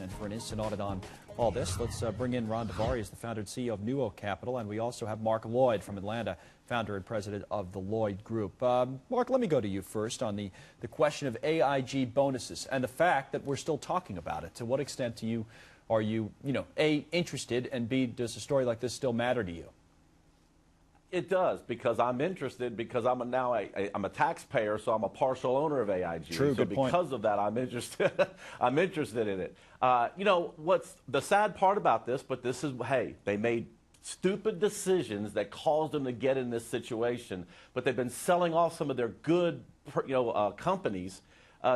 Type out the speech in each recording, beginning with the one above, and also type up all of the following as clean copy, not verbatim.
And for an instant audit on all this, let's bring in Ron DeVary, as the founder and CEO of NewOak Capital, and we also have Mark Lloyd from Atlanta, founder and president of the Lloyd Group. Mark, let me go to you first on the question of AIG bonuses and the fact that we're still talking about it. To what extent are you, A, interested, and B, does a story like this still matter to you? It does, because I'm interested, because I'm a taxpayer, so I'm a partial owner of AIG. True, so good point. because of that, I'm interested. I'm interested in it. What's the sad part about this? But this is, hey, they made stupid decisions that caused them to get in this situation. But they've been selling off some of their good, companies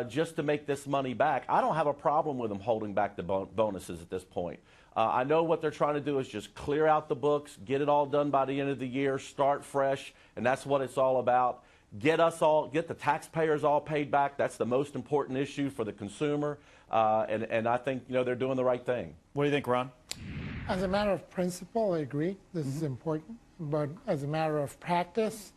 just to make this money back. I don't have a problem with them holding back the bonuses at this point. I know what they're trying to do is just clear out the books, get it all done by the end of the year, start fresh, and that's what it's all about. Get the taxpayers all paid back. That's the most important issue for the consumer, and I think they're doing the right thing. What do you think, Ron? As a matter of principle, I agree. This is important, but as a matter of practice,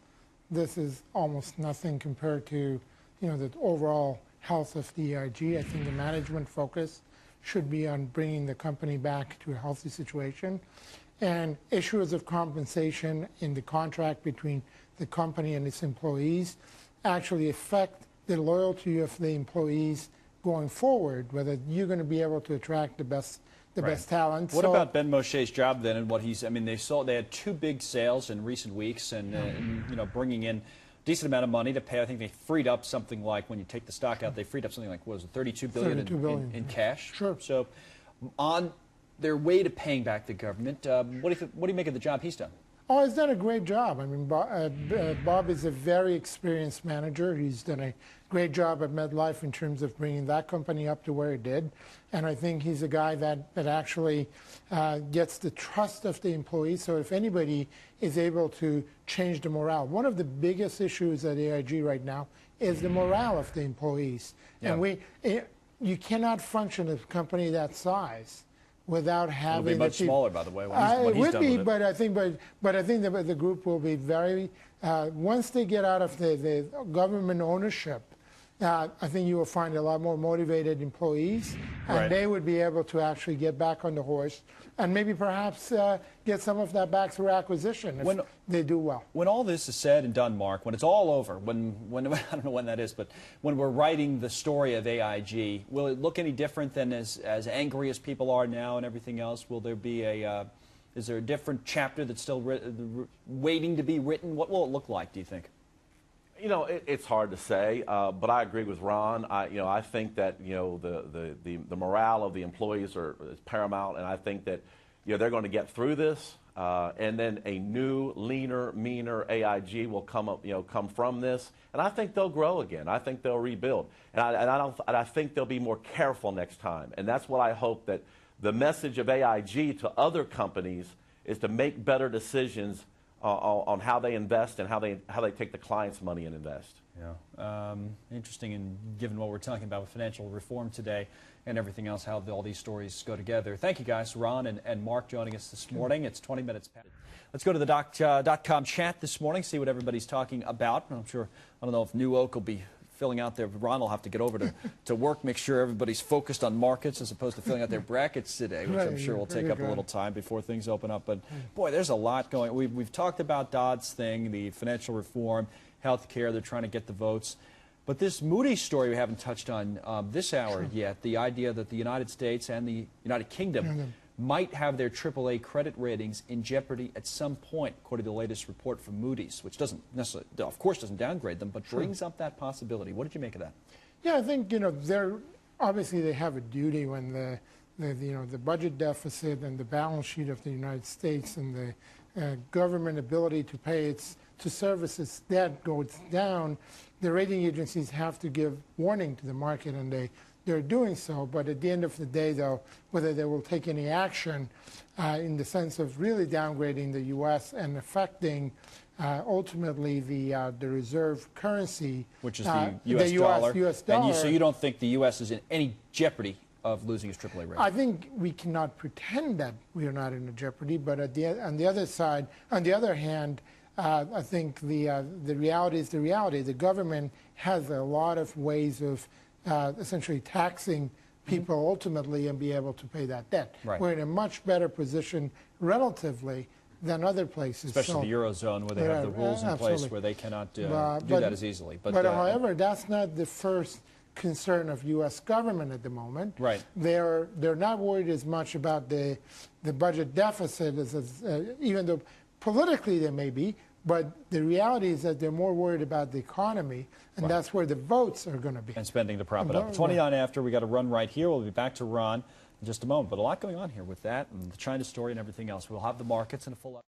this is almost nothing compared to the overall health of the AIG. I think the management focus should be on bringing the company back to a healthy situation. And issues of compensation in the contract between the company and its employees actually affect the loyalty of the employees going forward, whether you're going to be able to attract the best talent. What about Ben Moshe's job then, and what he's? I mean, they had two big sales in recent weeks, and bringing in decent amount of money to pay. I think they freed up something like, when you take the stock out, they freed up something like, what was it, $32 billion in cash? Sure. So on their way to paying back the government, what do you make of the job he's done? Oh, he's done a great job. I mean, Bob is a very experienced manager. He's done a great job at MetLife in terms of bringing that company up to where it did. And I think he's a guy that actually gets the trust of the employees. So if anybody is able to change the morale, one of the biggest issues at AIG right now is the morale of the employees. Yeah. And you cannot function as a company that size without having. It'll be much smaller, by the way. When he's done with it. But I think the group will be very. Once they get out of the government ownership, I think you will find a lot more motivated employees, and they would be able to actually get back on the horse, and maybe perhaps get some of that back through acquisition if they do well. When all this is said and done, Mark, when it's all over, when I don't know when that is, but when we're writing the story of AIG, will it look any different than as angry as people are now and everything else? Will there be is there a different chapter that's still waiting to be written? What will it look like, do you think? It's hard to say, but I agree with Ron. I think that the morale of the employees is paramount, and I think that they're going to get through this, and then a new, leaner, meaner AIG will come from this, and I think they'll grow again. I think they'll rebuild, and I think they'll be more careful next time, and that's what I hope, that the message of AIG to other companies is to make better decisions on how they invest and how they take the client's money and invest. Yeah, interesting, and given what we're talking about with financial reform today and everything else, how all these stories go together. Thank you guys, Ron and Mark, joining us this morning. It's 20 minutes past. Let's go to the .com chat this morning, see what everybody's talking about. I don't know if NewOak will be filling out their, Ron will have to get over to work, make sure everybody's focused on markets as opposed to filling out their brackets today, which I'm sure will take up a little time before things open up. But boy, there's a lot going. We've talked about Dodd's thing, the financial reform, health care, they're trying to get the votes. But this Moody's story we haven't touched on this hour yet, the idea that the United States and the United Kingdom might have their AAA credit ratings in jeopardy at some point, according to the latest report from Moody's, which doesn't necessarily, of course, doesn't downgrade them, but brings up that possibility. What did you make of that? Yeah, I think obviously they have a duty when the budget deficit and the balance sheet of the United States and the government ability to service its debt goes down. The rating agencies have to give warning to the market, and they're doing so, but at the end of the day, though, whether they will take any action in the sense of really downgrading the U.S. and affecting ultimately the reserve currency, which is the U.S. dollar. And so you don't think the U.S. is in any jeopardy of losing its AAA rating? I think we cannot pretend that we are not in a jeopardy, but on the other hand, I think the reality is the reality. The government has a lot of ways of essentially taxing people ultimately and be able to pay that debt. Right. We're in a much better position relatively than other places. Especially the Eurozone, where they have the rules in place where they cannot do that as easily. But however, that's not the first concern of U.S. government at the moment. Right. They're not worried as much about the budget deficit as even though politically they may be, but the reality is that they're more worried about the economy, and that's where the votes are going to be. And spending to prop it up. 29 after, we got to run right here. We'll be back to Ron in just a moment. But a lot going on here with that and the China story and everything else. We'll have the markets in a full